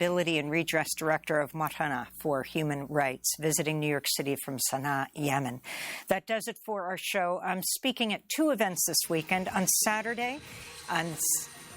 Accountability and Redress Director of Matana for Human Rights, visiting New York City from Sana'a, Yemen. That does it for our show. I'm speaking at two events this weekend. On Saturday, on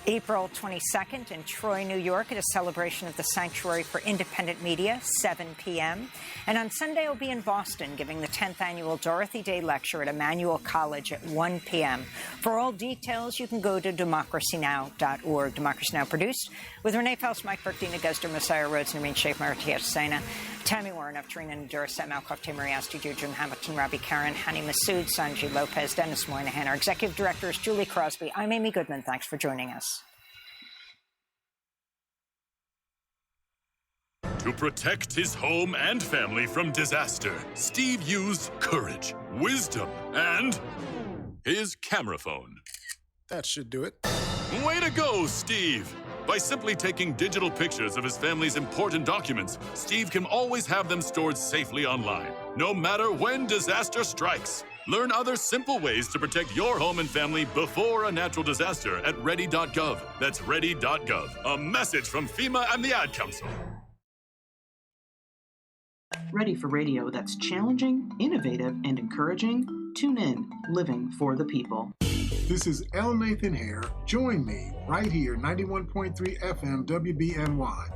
April 22nd in Troy, New York, at a celebration of the Sanctuary for Independent Media, 7 p.m. And on Sunday, I'll be in Boston giving the 10th annual Dorothy Day Lecture at Emmanuel College at 1 p.m. For all details, you can go to democracynow.org. Democracy Now! Produced with Renee Faust, Mike Burke, Dina Guster, Messiah Rhodes, Nermeen Sheikh, Maratiya Sena, Tammy Warren, Aftarina Nadura, Sam Alcoff, Tamari Asti, Jim Hamilton, Robbie Karen, Hani Massoud, Sanji Lopez, Dennis Moynihan. Our executive director is Julie Crosby. I'm Amy Goodman. Thanks for joining us. To protect his home and family from disaster, Steve used courage, wisdom, and his camera phone. That should do it. Way to go, Steve! By simply taking digital pictures of his family's important documents, Steve can always have them stored safely online, no matter when disaster strikes. Learn other simple ways to protect your home and family before a natural disaster at ready.gov. That's ready.gov. A message from FEMA and the Ad Council. Ready for radio that's challenging, innovative, and encouraging? Tune in, Living for the People. This is L. Nathan Hare. Join me right here, 91.3 FM WBNY.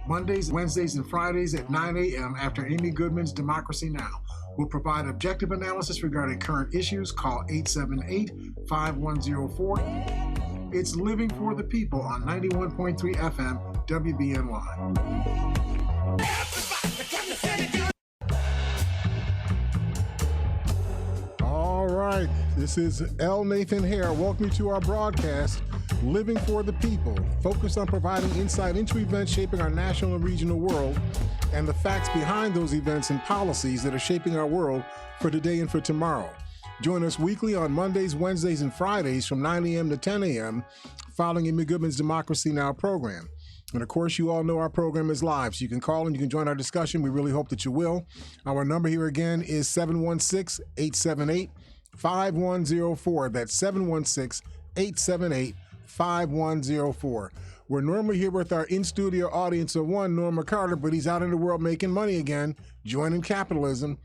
Mondays, Wednesdays, and Fridays at 9 a.m. after Amy Goodman's Democracy Now! We'll provide objective analysis regarding current issues. Call 878-5104. It's Living for the People on 91.3 FM WBNY. All right, this is L. Nathan Hare. Welcome to our broadcast, Living for the People, focused on providing insight into events shaping our national and regional world and the facts behind those events and policies that are shaping our world for today and for tomorrow. Join us weekly on Mondays, Wednesdays, and Fridays from 9 a.m. to 10 a.m. following Amy Goodman's Democracy Now! Program. And of course, you all know our program is live, so you can call and you can join our discussion. We really hope that you will. Our number here again is 716-878-5104. That's 716-878-5104. We're normally here with our in-studio audience of one, Norma Carter, but he's out in the world making money again, joining capitalism.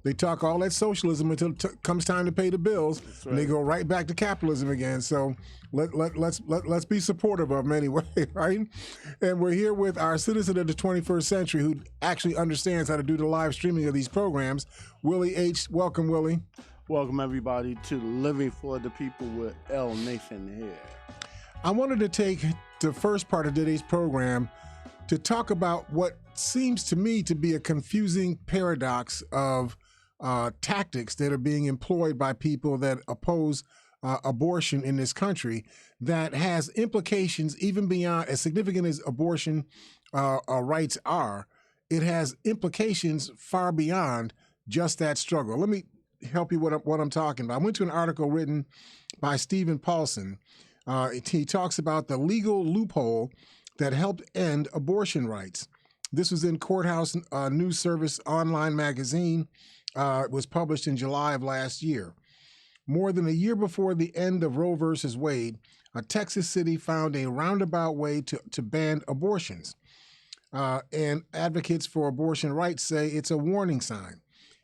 They talk all that socialism until it comes time to pay the bills, right. And they go right back to capitalism again. So let's be supportive of them anyway, right? And we're here with our citizen of the 21st century who actually understands how to do the live streaming of these programs, Willie H. Welcome, Willie. Welcome, everybody, to Living for the People with L. Nathan here. I wanted to take the first part of today's program to talk about what seems to me to be a confusing paradox of tactics that are being employed by people that oppose abortion in this country that has implications even beyond, as significant as abortion rights are, it has implications far beyond just that struggle. Let me help you with what I'm talking about. I went to an article written by Stephen Paulson. He talks about the legal loophole that helped end abortion rights. This was in Courthouse News Service online magazine. It was published in July of last year. More than a year before the end of Roe versus Wade, a Texas city found a roundabout way to ban abortions. And advocates for abortion rights say it's a warning sign.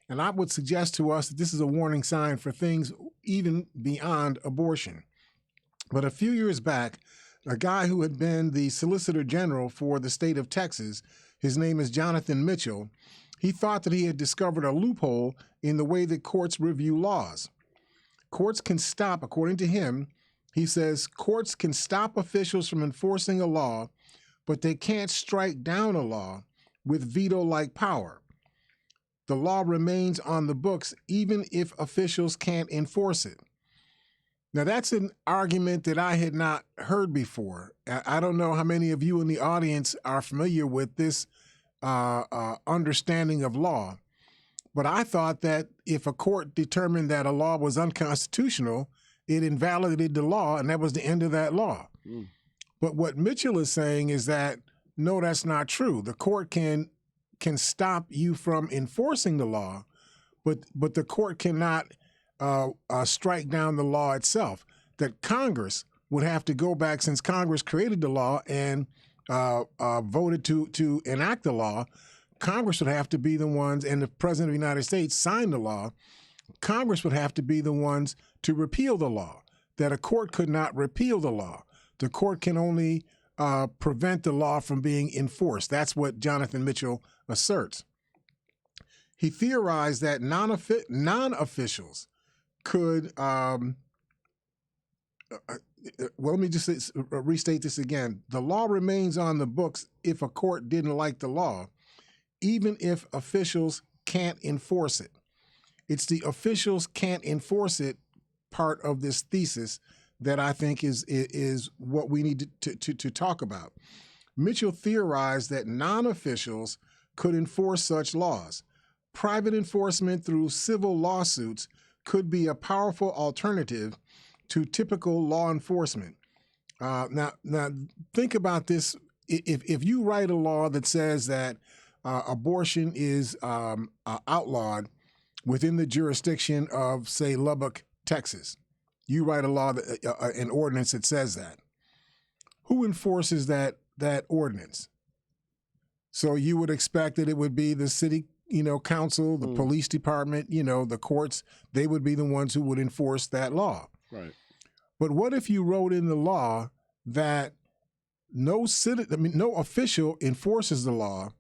And I would suggest to us that this is a warning sign for things even beyond abortion. But a few years back, a guy who had been the Solicitor General for the state of Texas, his name is Jonathan Mitchell, he thought that he had discovered a loophole in the way that courts review laws. Courts can stop, according to him, he says, courts can stop officials from enforcing a law, but they can't strike down a law with veto-like power. The law remains on the books even if officials can't enforce it. Now, that's an argument that I had not heard before. I don't know how many of you in the audience are familiar with this understanding of law, but I thought that if a court determined that a law was unconstitutional, it invalidated the law, and that was the end of that law. Mm. But what Mitchell is saying is that, no, that's not true. The court can stop you from enforcing the law, but the court cannot strike down the law itself. That Congress would have to go back, since Congress created the law, and voted to enact the law, Congress would have to be the ones, and the President of the United States signed the law, Congress would have to be the ones to repeal the law, that a court could not repeal the law. The court can only prevent the law from being enforced. That's what Jonathan Mitchell asserts. He theorized that non-officials could, well, let me just restate this again. The law remains on the books if a court didn't like the law, even if officials can't enforce it. It's the officials can't enforce it part of this thesis that I think is what we need to talk about. Mitchell theorized that non-officials could enforce such laws. Private enforcement through civil lawsuits could be a powerful alternative to typical law enforcement. Now think about this. If you write a law that says that abortion is outlawed within the jurisdiction of, say, Lubbock, Texas, you write a law, an ordinance that says that. Who enforces that ordinance? So you would expect that it would be the city, council, the police department, the courts. They would be the ones who would enforce that law. Right. But what if you wrote in the law that no official enforces the law,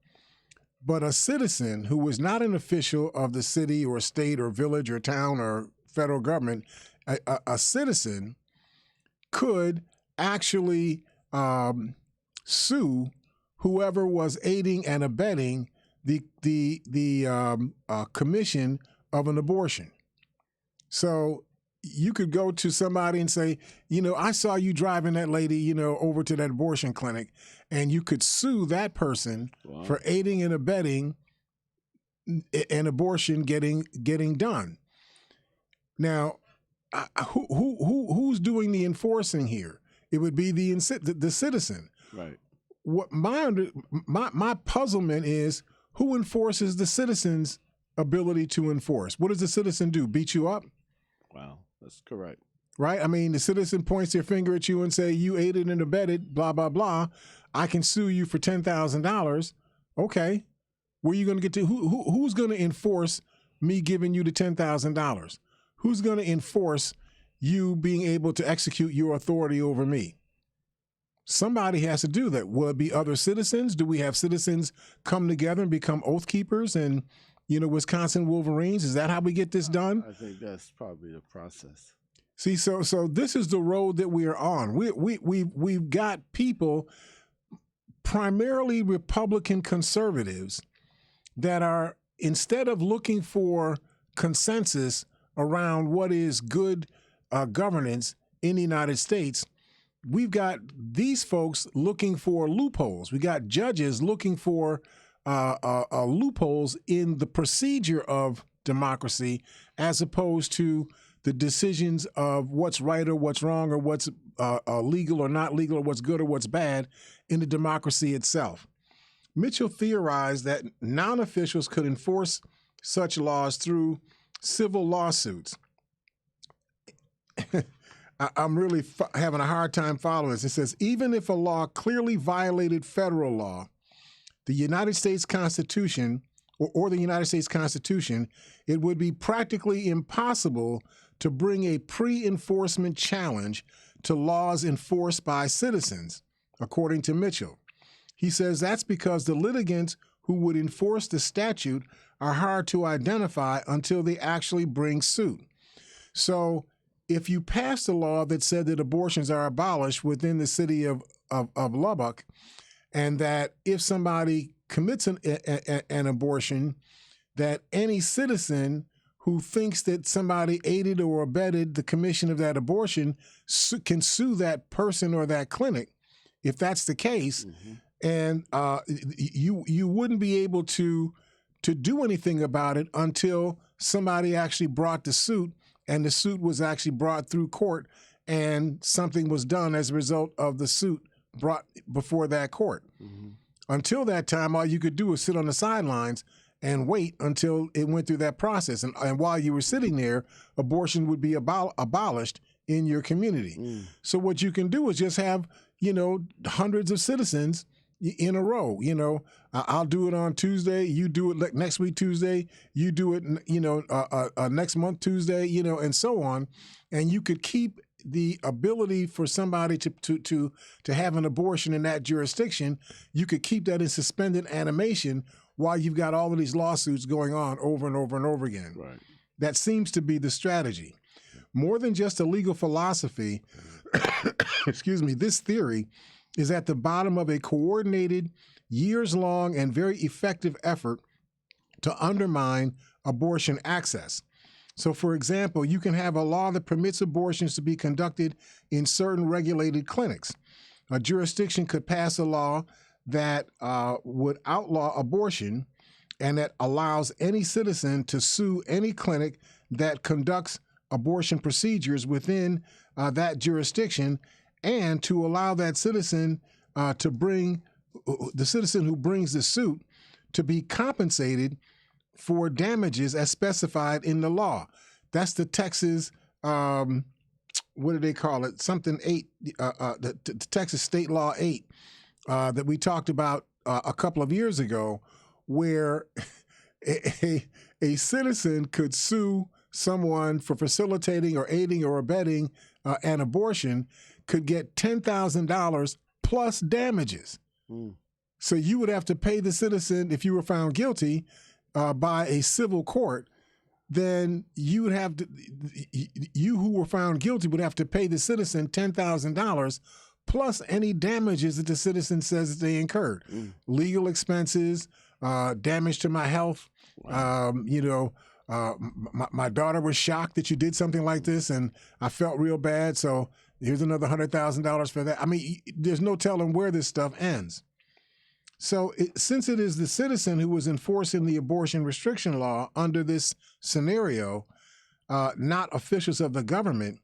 but a citizen who is not an official of the city or state or village or town or federal government, a citizen could actually sue whoever was aiding and abetting the commission of an abortion. So you could go to somebody and say, I saw you driving that lady, over to that abortion clinic, and you could sue that person for aiding and abetting an abortion getting done. Now, who's doing the enforcing here? It would be the citizen. Right. What my puzzlement is, who enforces the citizen's ability to enforce? What does the citizen do? Beat you up? Wow, that's correct. Right? I mean, the citizen points their finger at you and say, you aided and abetted, blah, blah, blah. I can sue you for $10,000. Okay. Where are you going to get to? Who's going to enforce me giving you the $10,000? Who's going to enforce you being able to execute your authority over me? Somebody has to do that. Will it be other citizens? Do we have citizens come together and become oath keepers and, Wisconsin Wolverines? Is that how we get this done? I think that's probably the process. See, so this is the road that we are on. We've got people, primarily Republican conservatives, that are, instead of looking for consensus around what is good governance in the United States, we've got these folks looking for loopholes. We got judges looking for loopholes in the procedure of democracy, as opposed to the decisions of what's right or what's wrong or what's legal or not legal or what's good or what's bad in the democracy itself. Mitchell theorized that non-officials could enforce such laws through civil lawsuits. I'm really having a hard time following this. It says, even if a law clearly violated federal law, the United States Constitution or the United States Constitution, it would be practically impossible to bring a pre-enforcement challenge to laws enforced by citizens, according to Mitchell. He says that's because the litigants who would enforce the statute are hard to identify until they actually bring suit. So if you passed a law that said that abortions are abolished within the city of Lubbock, and that if somebody commits an abortion, that any citizen who thinks that somebody aided or abetted the commission of that abortion can sue that person or that clinic, if that's the case, and you wouldn't be able to do anything about it until somebody actually brought the suit, and the suit was actually brought through court, and something was done as a result of the suit brought before that court. Until that time, all you could do was sit on the sidelines and wait until it went through that process. And while you were sitting there, abortion would be abolished in your community. So what you can do is just have, hundreds of citizens in a row. I'll do it on Tuesday. You do it next week Tuesday. You do it, next month Tuesday. And so on. And you could keep the ability for somebody to have an abortion in that jurisdiction. You could keep that in suspended animation while you've got all of these lawsuits going on over and over and over again. Right. That seems to be the strategy. More than just a legal philosophy, excuse me, this theory is at the bottom of a coordinated, years-long, and very effective effort to undermine abortion access. So, for example, you can have a law that permits abortions to be conducted in certain regulated clinics. A jurisdiction could pass a law that would outlaw abortion and that allows any citizen to sue any clinic that conducts abortion procedures within that jurisdiction, and to allow that citizen to bring the citizen who brings the suit to be compensated for damages as specified in the law. That's the Texas, what do they call it? Something 8, the Texas State Law 8 that we talked about a couple of years ago, where a citizen could sue someone for facilitating or aiding or abetting an abortion, could get $10,000 plus damages. Mm. So you would have to pay the citizen, if you were found guilty by a civil court, then you would have to, you who were found guilty would have to pay the citizen $10,000 plus any damages that the citizen says that they incurred. Mm. Legal expenses, damage to my health. Wow. My daughter was shocked that you did something like this, and I felt real bad, so here's another $100,000 for that. I mean, there's no telling where this stuff ends. So since it is the citizen who was enforcing the abortion restriction law under this scenario, not officials of the government,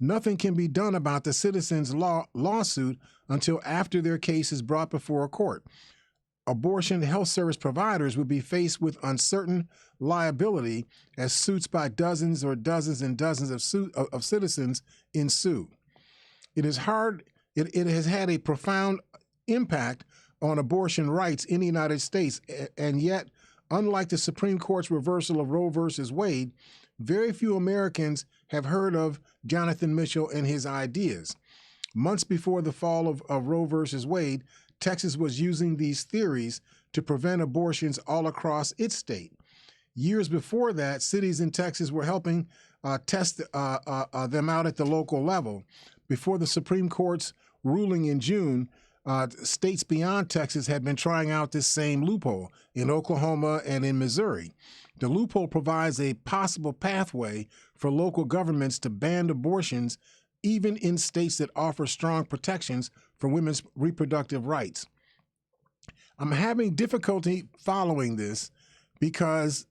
nothing can be done about the citizen's lawsuit until after their case is brought before a court. Abortion health service providers would be faced with uncertain liability as suits by dozens or dozens and dozens of citizens ensue. It is hard. It has had a profound impact on abortion rights in the United States, and yet, unlike the Supreme Court's reversal of Roe versus Wade, very few Americans have heard of Jonathan Mitchell and his ideas. Months before the fall of Roe versus Wade, Texas was using these theories to prevent abortions all across its state. Years before that, cities in Texas were helping test them out at the local level. Before the Supreme Court's ruling in June, states beyond Texas had been trying out this same loophole in Oklahoma and in Missouri. The loophole provides a possible pathway for local governments to ban abortions even in states that offer strong protections for women's reproductive rights. I'm having difficulty following this because,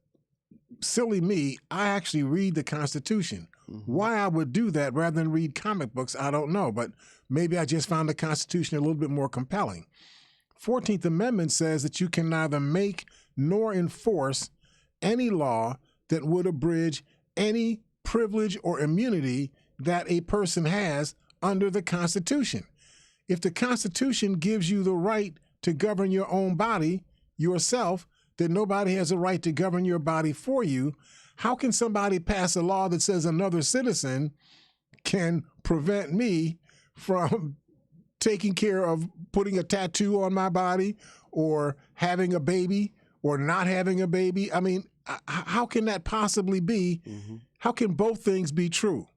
silly me, I actually read the Constitution. Mm-hmm. Why I would do that rather than read comic books, I don't know, but maybe I just found the Constitution a little bit more compelling. 14th Amendment says that you can neither make nor enforce any law that would abridge any privilege or immunity that a person has under the Constitution. If the Constitution gives you the right to govern your own body yourself, then nobody has a right to govern your body for you. How can somebody pass a law that says another citizen can prevent me from taking care of putting a tattoo on my body or having a baby or not having a baby? I mean, how can that possibly be? Mm-hmm. How can both things be true?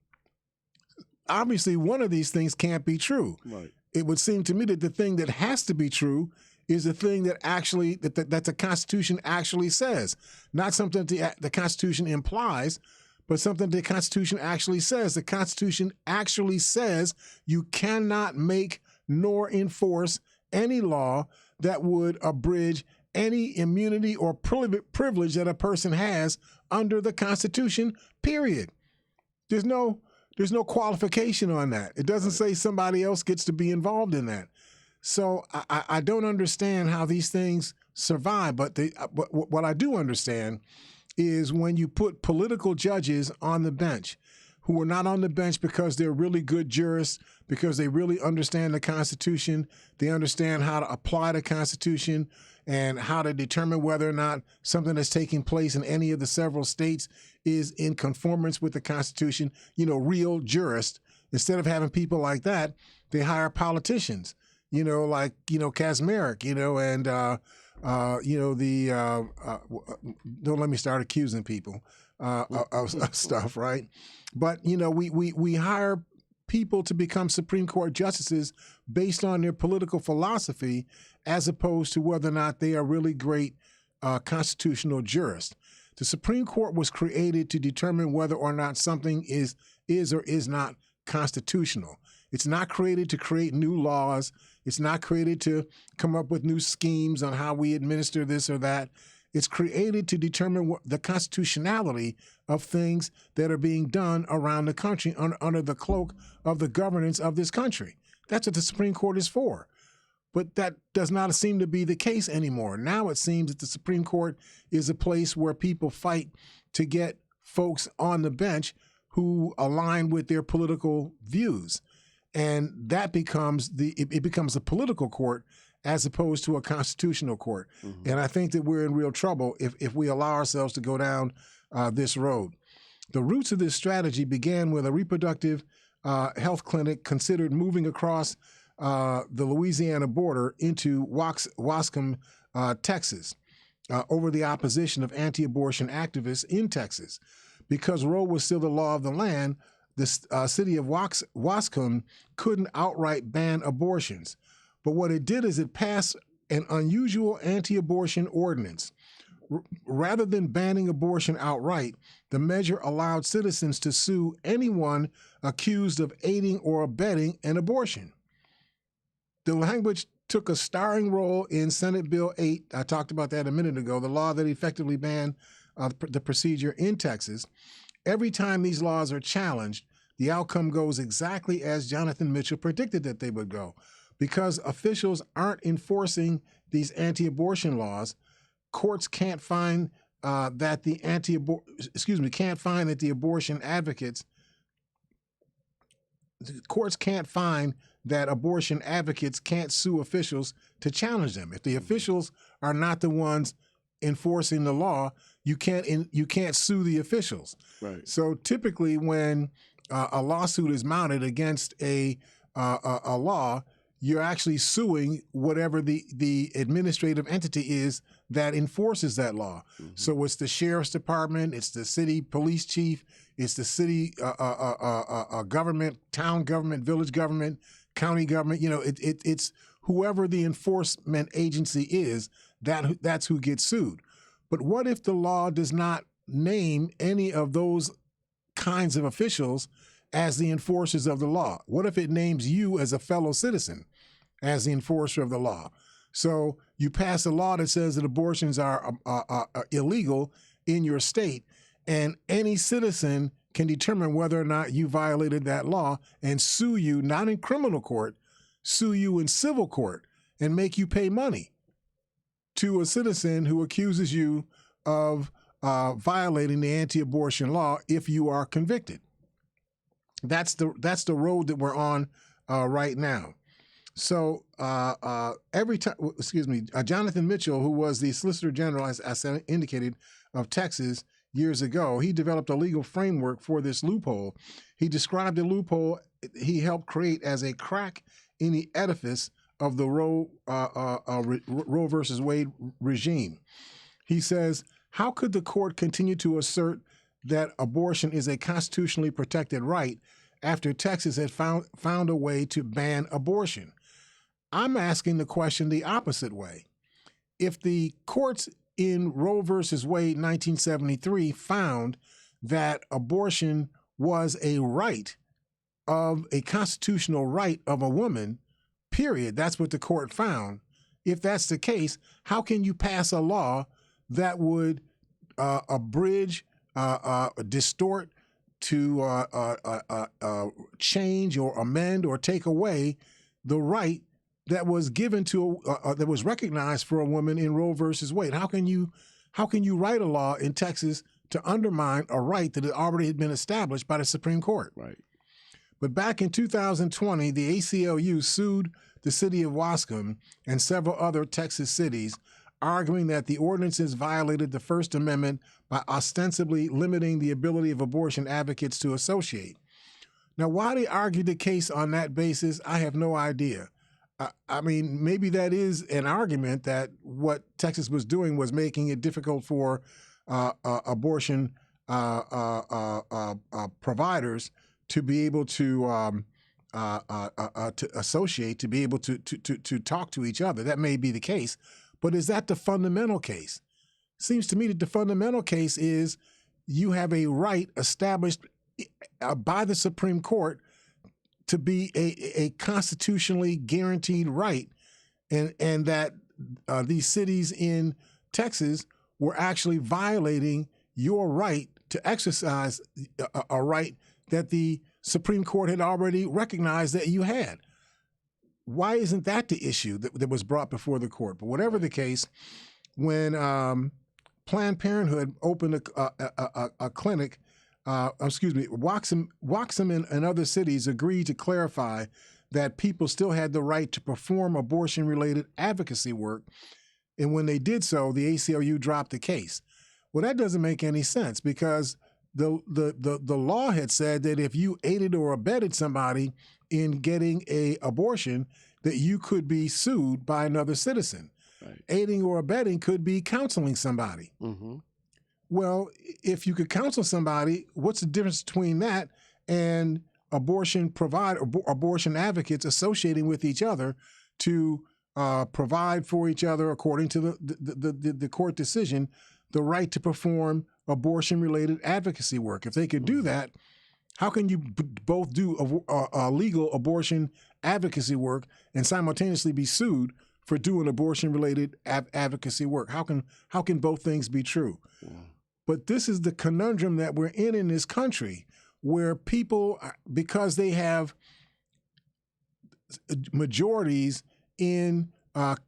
Obviously, one of these things can't be true. Right. It would seem to me that the thing that has to be true is the thing that actually that the Constitution actually says, not something that the Constitution implies, but something the Constitution actually says. The Constitution actually says you cannot make nor enforce any law that would abridge any immunity or privilege that a person has under the Constitution, period. There's no qualification on that. It doesn't say somebody else gets to be involved in that. So I don't understand how these things survive, but what I do understand is when you put political judges on the bench who are not on the bench because they're really good jurists, because they really understand the Constitution, they understand how to apply the Constitution and how to determine whether or not something that's taking place in any of the several states is in conformance with the Constitution, real jurists. Instead of having people like that, they hire politicians, like, Kazmarek, and, don't let me start accusing people of stuff, right? But, we hire people to become Supreme Court justices based on their political philosophy as opposed to whether or not they are really great constitutional jurists. The Supreme Court was created to determine whether or not something is or is not constitutional. It's not created to create new laws. It's not created to come up with new schemes on how we administer this or that. It's created to determine the constitutionality of things that are being done around the country under the cloak of the governance of this country. That's what the Supreme Court is for. But that does not seem to be the case anymore. Now it seems that the Supreme Court is a place where people fight to get folks on the bench who align with their political views. And that becomes it becomes a political court as opposed to a constitutional court. Mm-hmm. And I think that we're in real trouble if we allow ourselves to go down this road. The roots of this strategy began with a reproductive health clinic considered moving across the Louisiana border into Waskom, Texas, over the opposition of anti-abortion activists in Texas. Because Roe was still the law of the land, the city of Waskom couldn't outright ban abortions. But what it did is it passed an unusual anti-abortion ordinance. Rather than banning abortion outright, the measure allowed citizens to sue anyone accused of aiding or abetting an abortion. The language took a starring role in Senate Bill 8. I talked about that a minute ago, the law that effectively banned the procedure in Texas. Every time these laws are challenged, the outcome goes exactly as Jonathan Mitchell predicted that they would go. Because officials aren't enforcing these anti-abortion laws, courts can't find that the abortion advocates. Courts can't find that abortion advocates can't sue officials to challenge them. If the officials are not the ones enforcing the law, you can't sue the officials. Right. So typically, when a lawsuit is mounted against a law, you're actually suing whatever the administrative entity is that enforces that law. Mm-hmm. So it's the sheriff's department, it's the city police chief, it's the city government, town government, village government, county government. It's whoever the enforcement agency is, that's who gets sued. But what if the law does not name any of those kinds of officials as the enforcers of the law? What if it names you as a fellow citizen as the enforcer of the law? So you pass a law that says that abortions are illegal in your state, and any citizen can determine whether or not you violated that law and sue you, not in criminal court, sue you in civil court and make you pay money to a citizen who accuses you of violating the anti-abortion law if you are convicted. That's the road that we're on right now. So every time, Jonathan Mitchell, who was the Solicitor General, as I indicated, of Texas years ago, he developed a legal framework for this loophole. He described the loophole he helped create as a crack in the edifice of the Roe versus Wade regime. He says, how could the court continue to assert that abortion is a constitutionally protected right after Texas had found a way to ban abortion? I'm asking the question the opposite way. If the courts in Roe versus Wade 1973 found that abortion was a right of a constitutional right of a woman, period, that's what the court found. If that's the case, how can you pass a law that would abridge, distort, to change or amend or take away the right that was given to that was recognized for a woman in Roe versus Wade? How can you write a law in Texas to undermine a right that had already been established by the Supreme Court. Right. But back in 2020, the ACLU sued the city of Waskom and several other Texas cities, arguing that the ordinances violated the First Amendment by ostensibly limiting the ability of abortion advocates to associate. Now, why they argued the case on that basis, I have no idea. I mean, maybe that is an argument that what Texas was doing was making it difficult for abortion providers to be able to associate, to be able to talk to each other. That may be the case, but is that the fundamental case? Seems to me that the fundamental case is you have a right established by the Supreme Court to be a constitutionally guaranteed right, and that these cities in Texas were actually violating your right to exercise a right that the Supreme Court had already recognized that you had. Why isn't that the issue that was brought before the court? But whatever the case, when Planned Parenthood opened a clinic, Waxham and other cities agreed to clarify that people still had the right to perform abortion-related advocacy work, and when they did so, the ACLU dropped the case. Well, that doesn't make any sense because the law had said that if you aided or abetted somebody in getting an abortion, that you could be sued by another citizen. Right. Aiding or abetting could be counseling somebody. Mm-hmm. Well, if you could counsel somebody, what's the difference between that and abortion advocates associating with each other to provide for each other, according to the court decision, the right to perform abortion-related advocacy work? If they could do that, how can you both do legal abortion advocacy work and simultaneously be sued for doing abortion-related advocacy work? How can both things be true? Yeah. But this is the conundrum that we're in this country, where people, because they have majorities in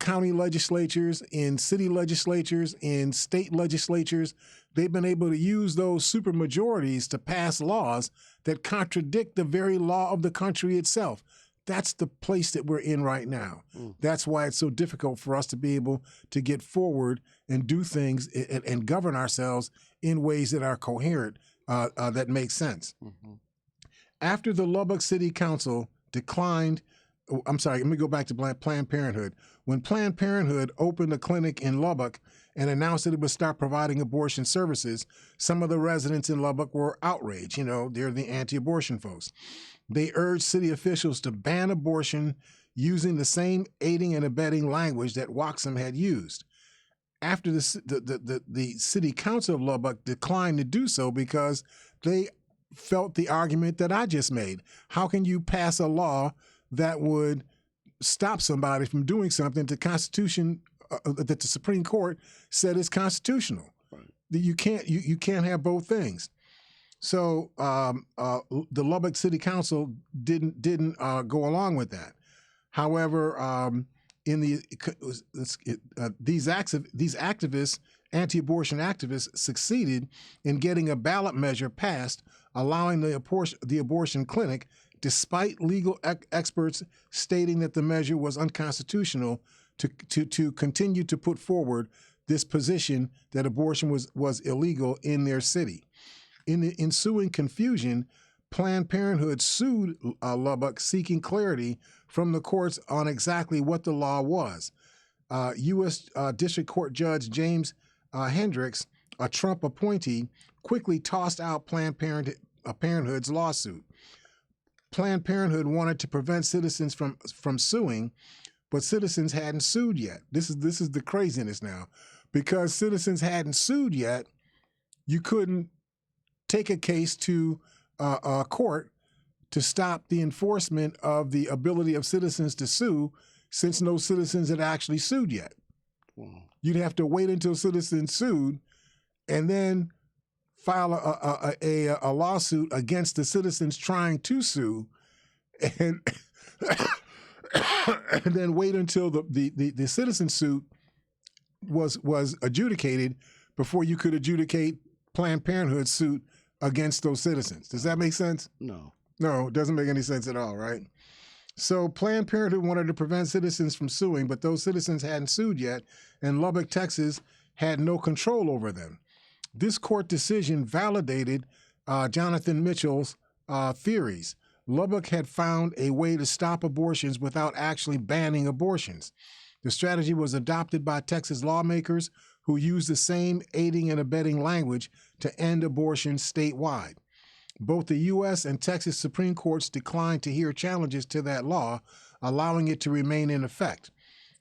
county legislatures, in city legislatures, in state legislatures, they've been able to use those supermajorities to pass laws that contradict the very law of the country itself. That's the place that we're in right now. That's why it's so difficult for us to be able to get forward and do things and govern ourselves in ways that are coherent, that make sense. Mm-hmm. After the Lubbock City Council declined, let me go back to Planned Parenthood. When Planned Parenthood opened a clinic in Lubbock and announced that it would start providing abortion services, some of the residents in Lubbock were outraged. You know, they're the anti-abortion folks. They urged city officials to ban abortion using the same aiding and abetting language that Waxham had used. After the city council of Lubbock declined to do so because they felt the argument that I just made. How can you pass a law that would stop somebody from doing something the Constitution that the Supreme Court said is constitutional? Right. You can't have both things. So the Lubbock City Council didn't go along with that. However, these activists, anti-abortion activists, succeeded in getting a ballot measure passed allowing the abortion clinic, despite legal experts stating that the measure was unconstitutional, to continue to put forward this position that abortion was illegal in their city. In the ensuing confusion, Planned Parenthood sued Lubbock, seeking clarity from the courts on exactly what the law was. U.S. District Court Judge James Hendricks, a Trump appointee, quickly tossed out Planned Parenthood's lawsuit. Planned Parenthood wanted to prevent citizens from suing, but citizens hadn't sued yet. This is the craziness now. Because citizens hadn't sued yet, you couldn't take a case to a court to stop the enforcement of the ability of citizens to sue, since no citizens had actually sued yet. Wow. You'd have to wait until citizens sued and then file a lawsuit against the citizens trying to sue, and and then wait until the citizen suit was adjudicated before you could adjudicate Planned Parenthood suit against those citizens. Does that make sense? No. No, it doesn't make any sense at all, right? So Planned Parenthood wanted to prevent citizens from suing, but those citizens hadn't sued yet, and Lubbock, Texas had no control over them. This court decision validated Jonathan Mitchell's theories. Lubbock had found a way to stop abortions without actually banning abortions. The strategy was adopted by Texas lawmakers who used the same aiding and abetting language to end abortion statewide. Both the U.S. and Texas Supreme Courts declined to hear challenges to that law, allowing it to remain in effect.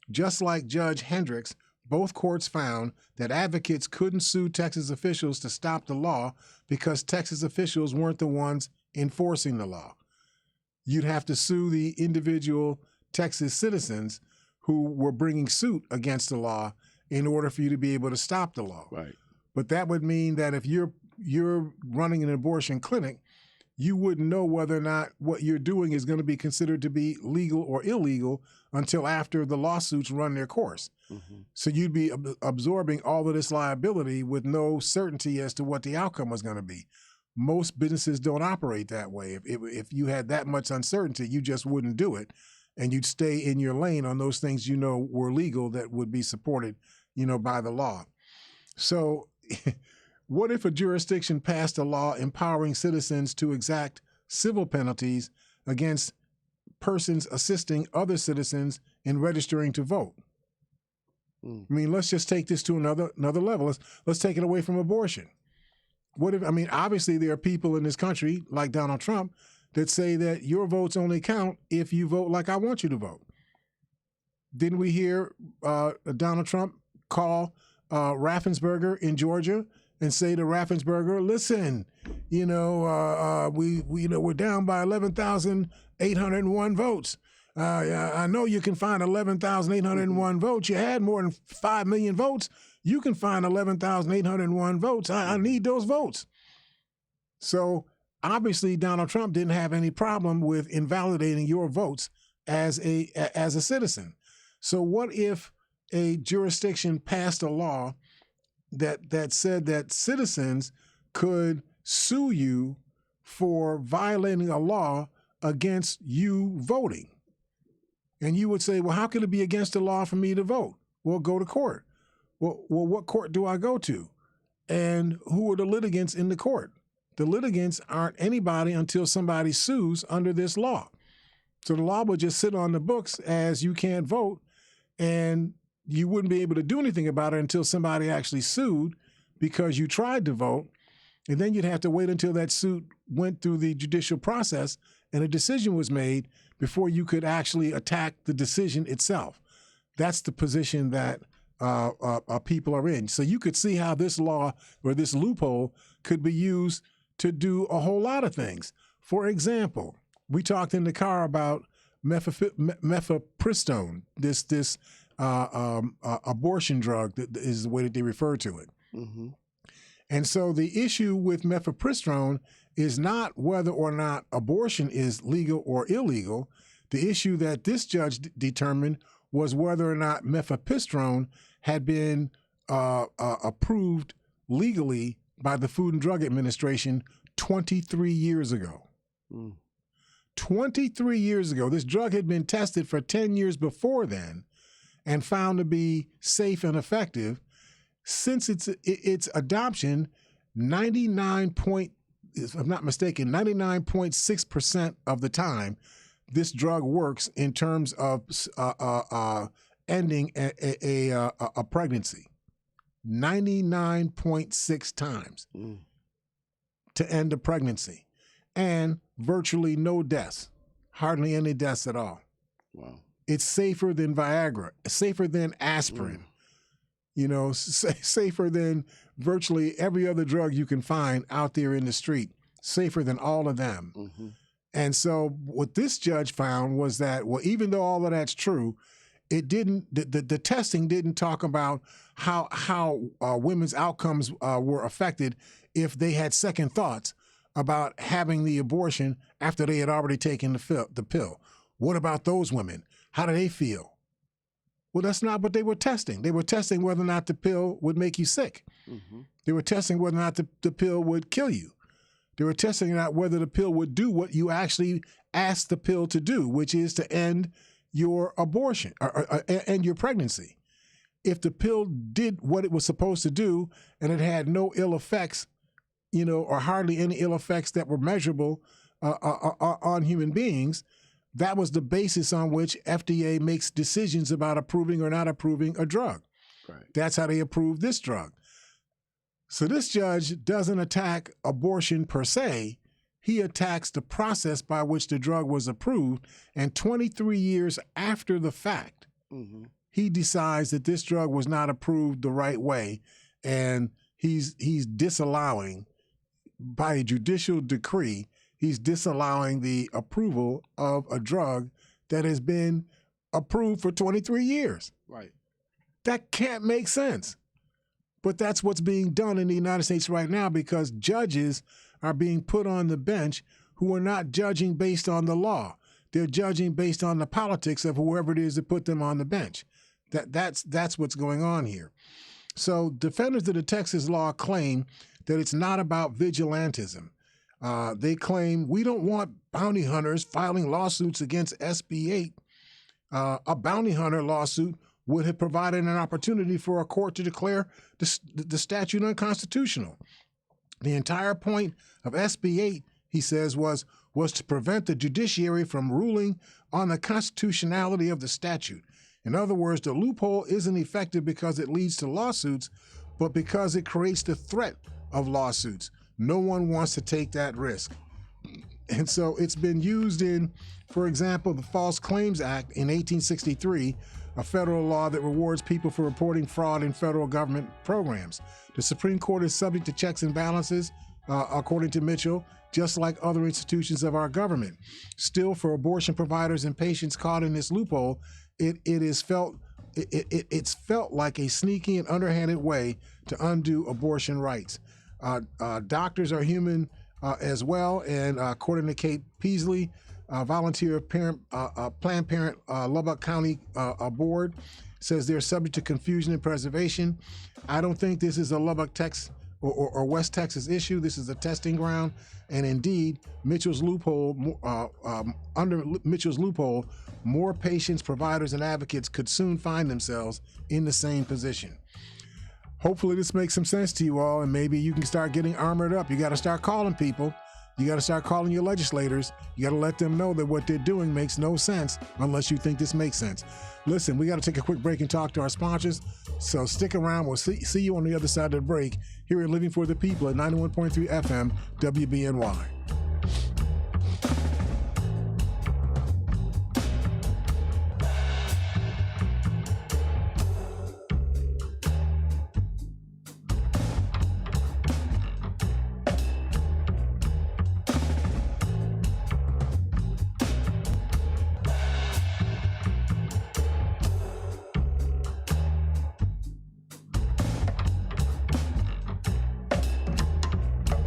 Just like Judge Hendricks, both courts found that advocates couldn't sue Texas officials to stop the law because Texas officials weren't the ones enforcing the law. You'd have to sue the individual Texas citizens who were bringing suit against the law in order for you to be able to stop the law. Right. But that would mean that if you're running an abortion clinic, you wouldn't know whether or not what you're doing is going to be considered to be legal or illegal until after the lawsuits run their course. Mm-hmm. So you'd be absorbing all of this liability with no certainty as to what the outcome was going to be. Most businesses don't operate that way. If you had that much uncertainty, you just wouldn't do it, and you'd stay in your lane on those things you know were legal that would be supported, by the law. So what if a jurisdiction passed a law empowering citizens to exact civil penalties against persons assisting other citizens in registering to vote? I mean, let's just take this to another level. Let's take it away from abortion. Obviously there are people in this country, like Donald Trump, that say that your votes only count if you vote like I want you to vote. Didn't we hear Donald Trump call Raffensperger in Georgia and say to Raffensperger, listen, we're down by 11,801 votes. I know you can find 11,801 votes. You had more than 5 million votes. You can find 11,801 votes. I need those votes. So obviously Donald Trump didn't have any problem with invalidating your votes as a citizen. So what if a jurisdiction passed a law that said that citizens could sue you for violating a law against you voting? And you would say, well, how could it be against the law for me to vote? Well, go to court. Well, what court do I go to? And who are the litigants in the court? The litigants aren't anybody until somebody sues under this law. So the law would just sit on the books as you can't vote, and you wouldn't be able to do anything about it until somebody actually sued because you tried to vote. And then you'd have to wait until that suit went through the judicial process and a decision was made before you could actually attack the decision itself. That's the position that people are in. So you could see how this law or this loophole could be used to do a whole lot of things. For example, we talked in the car about mifepristone, this abortion drug that is the way that they refer to it. Mm-hmm. And so the issue with mifepristone is not whether or not abortion is legal or illegal. The issue that this judge determined was whether or not mifepristone had been approved legally by the Food and Drug Administration 23 years ago. 23 years ago. This drug had been tested for 10 years before then and found to be safe and effective. Since its adoption, 99.6% of the time, this drug works in terms of ending a pregnancy. 99.6 times to end a pregnancy, and virtually no deaths, hardly any deaths at all. Wow. It's safer than Viagra, safer than aspirin. Safer than virtually every other drug you can find out there in the street, safer than all of them. Mm-hmm. And so what this judge found was that, well, even though all of that's true, it didn't, the testing didn't talk about how women's outcomes were affected if they had second thoughts about having the abortion after they had already taken the pill. What about those women? How do they feel? Well, that's not what they were testing. They were testing whether or not the pill would make you sick. Mm-hmm. They were testing whether or not the pill would kill you. They were testing out whether the pill would do what you actually asked the pill to do, which is to end your abortion or end your pregnancy. If the pill did what it was supposed to do and it had no ill effects, or hardly any ill effects that were measurable on human beings, that was the basis on which FDA makes decisions about approving or not approving a drug. Right. That's how they approved this drug. So this judge doesn't attack abortion per se. He attacks the process by which the drug was approved. And 23 years after the fact, mm-hmm. he decides that this drug was not approved the right way. And he's disallowing, by a judicial decree, he's disallowing the approval of a drug that has been approved for 23 years. Right. That can't make sense. But that's what's being done in the United States right now, because judges are being put on the bench who are not judging based on the law. They're judging based on the politics of whoever it is that put them on the bench. That's what's going on here. So defenders of the Texas law claim that it's not about vigilantism. They claim we don't want bounty hunters filing lawsuits against SB 8. A bounty hunter lawsuit would have provided an opportunity for a court to declare the statute unconstitutional. The entire point of SB 8, he says, was to prevent the judiciary from ruling on the constitutionality of the statute. In other words, the loophole isn't effective because it leads to lawsuits, but because it creates the threat of lawsuits. No one wants to take that risk. And so it's been used in, for example, the False Claims Act in 1863, a federal law that rewards people for reporting fraud in federal government programs. The Supreme Court is subject to checks and balances, according to Mitchell, just like other institutions of our government. Still, for abortion providers and patients caught in this loophole, it's felt like a sneaky and underhanded way to undo abortion rights. Doctors are human as well, and according to Kate Peasley, volunteer parent, Planned Parent Lubbock County board, says they're subject to confusion and preservation. I don't think this is a Lubbock, Texas or West Texas issue. This is a testing ground, and indeed, Mitchell's loophole. Under Mitchell's loophole, more patients, providers, and advocates could soon find themselves in the same position. Hopefully this makes some sense to you all, and maybe you can start getting armored up. You got to start calling people. You got to start calling your legislators. You got to let them know that what they're doing makes no sense unless you think this makes sense. Listen, we got to take a quick break and talk to our sponsors, so stick around. We'll see you on the other side of the break here at Living for the People at 91.3 FM WBNY.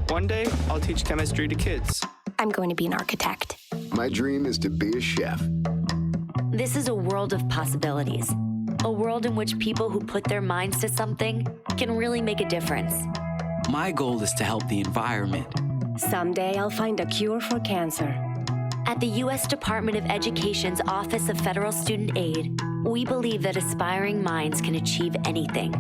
One day, I'll teach chemistry to kids. I'm going to be an architect. My dream is to be a chef. This is a world of possibilities. A world in which people who put their minds to something can really make a difference. My goal is to help the environment. Someday I'll find a cure for cancer. At the U.S. Department of Education's Office of Federal Student Aid, we believe that aspiring minds can achieve anything.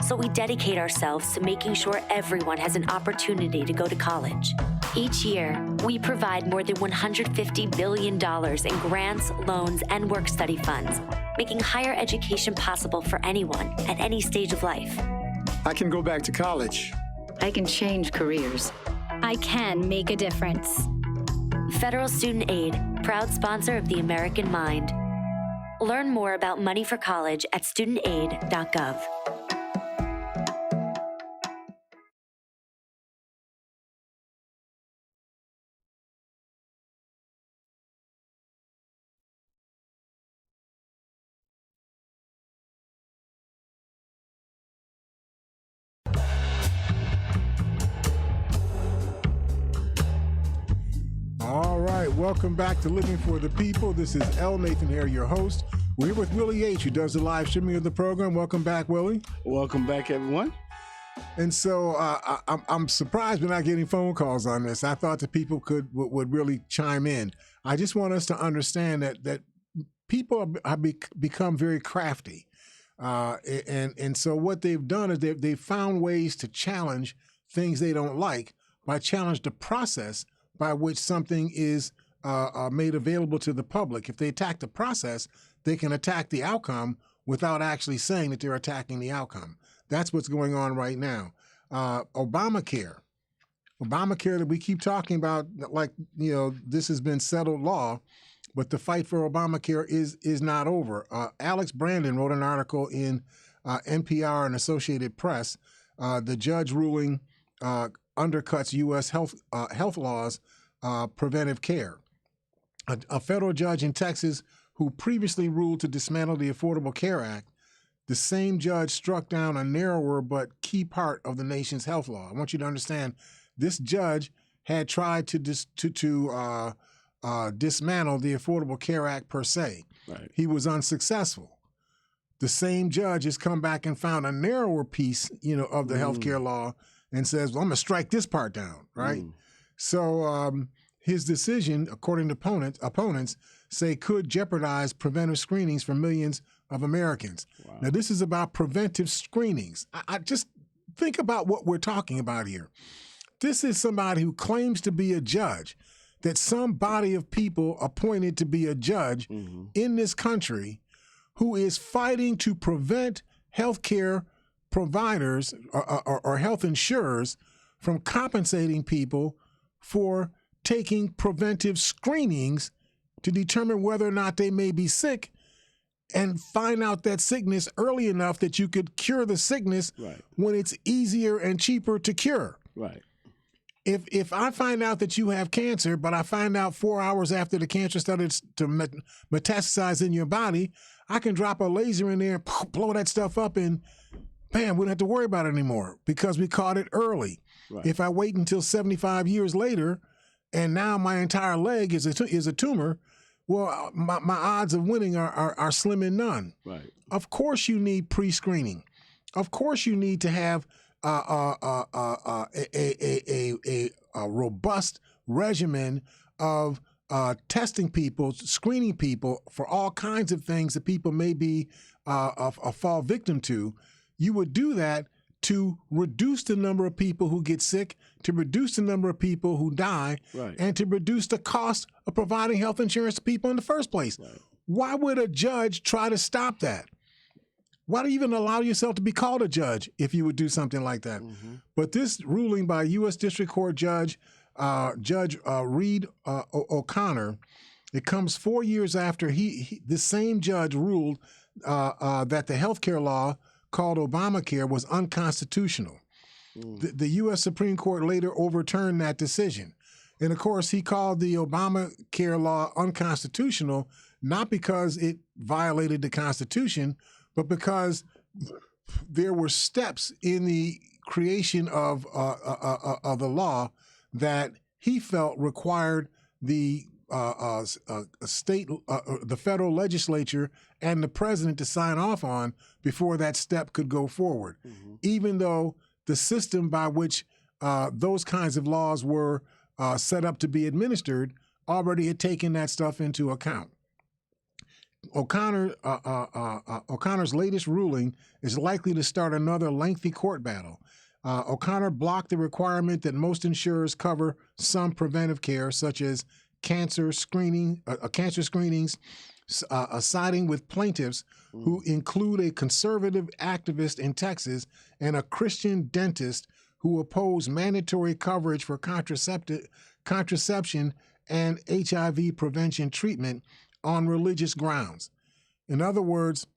So we dedicate ourselves to making sure everyone has an opportunity to go to college. Each year, we provide more than $150 billion in grants, loans, and work-study funds, making higher education possible for anyone at any stage of life. I can go back to college. I can change careers. I can make a difference. Federal Student Aid, proud sponsor of the American Mind. Learn more about money for college at studentaid.gov. All right, welcome back to Living for the People. This is L. Nathan Hare, your host. We're here with Willie H., who does the live streaming of the program. Welcome back, Willie. Welcome back, everyone. And so I'm surprised we're not getting phone calls on this. I thought that people would really chime in. I just want us to understand that people have become very crafty. And so what they've done is they've found ways to challenge things they don't like by challenge the process by which something is made available to the public. If they attack the process, they can attack the outcome without actually saying that they're attacking the outcome. That's what's going on right now. Obamacare that we keep talking about, like, this has been settled law, but the fight for Obamacare is not over. Alex Brandon wrote an article in NPR and Associated Press. The judge ruling undercuts U.S. health laws, preventive care. A federal judge in Texas who previously ruled to dismantle the Affordable Care Act, the same judge struck down a narrower but key part of the nation's health law. I want you to understand, this judge had tried to dismantle the Affordable Care Act per se. Right. He was unsuccessful. The same judge has come back and found a narrower piece, of the healthcare law and says, well, I'm going to strike this part down, right? So his decision, according to opponents, say could jeopardize preventive screenings for millions of Americans. Wow. Now, this is about preventive screenings. I just think about what we're talking about here. This is somebody who claims to be a judge, that some body of people appointed to be a judge in this country who is fighting to prevent healthcare providers or health insurers from compensating people for taking preventive screenings to determine whether or not they may be sick and find out that sickness early enough that you could cure the sickness when it's easier and cheaper to cure. Right. If I find out that you have cancer, but I find out 4 hours after the cancer started to metastasize in your body, I can drop a laser in there, blow that stuff up, and bam, we don't have to worry about it anymore because we caught it early. Right. If I wait until 75 years later, and now my entire leg is a tumor, well, my odds of winning are slim and none. Right. Of course you need pre-screening. Of course you need to have a robust regimen of testing people, screening people for all kinds of things that people may be fall victim to. You would do that to reduce the number of people who get sick, to reduce the number of people who die, and to reduce the cost of providing health insurance to people in the first place. Right. Why would a judge try to stop that? Why do you even allow yourself to be called a judge if you would do something like that? But this ruling by U.S. District Court Judge Reed O'Connor, it comes 4 years after the same judge ruled that the healthcare law called Obamacare was unconstitutional. The U.S. Supreme Court later overturned that decision. And of course, he called the Obamacare law unconstitutional, not because it violated the Constitution, but because there were steps in the creation of the law that he felt required the the federal legislature and the president to sign off on before that step could go forward, even though the system by which those kinds of laws were set up to be administered already had taken that stuff into account. O'Connor's latest ruling is likely to start another lengthy court battle. O'Connor blocked the requirement that most insurers cover some preventive care, such as cancer screenings, siding with plaintiffs who include a conservative activist in Texas and a Christian dentist who oppose mandatory coverage for contraception and HIV prevention treatment on religious grounds. In other words,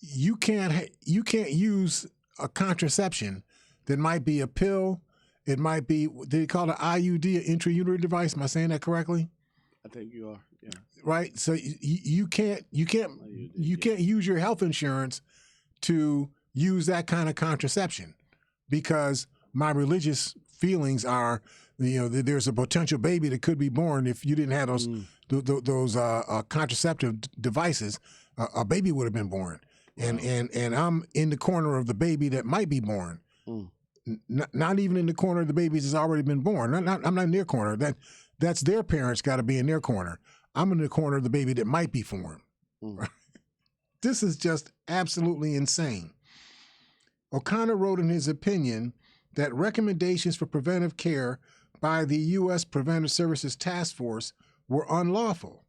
you can't use a contraception that might be a pill. It might be, they call it IUD, an intrauterine device. Am I saying that correctly? I think you are. Yeah. Right. So you can't use your health insurance to use that kind of contraception because my religious feelings are, there's a potential baby that could be born if you didn't have those contraceptive devices. a baby would have been born, and I'm in the corner of the baby that might be born. Not even in the corner of the baby that's already been born. I'm not in their corner. That's their parents got to be in their corner. I'm in the corner of the baby that might be formed. This is just absolutely insane. O'Connor wrote in his opinion that recommendations for preventive care by the U.S. Preventive Services Task Force were unlawful.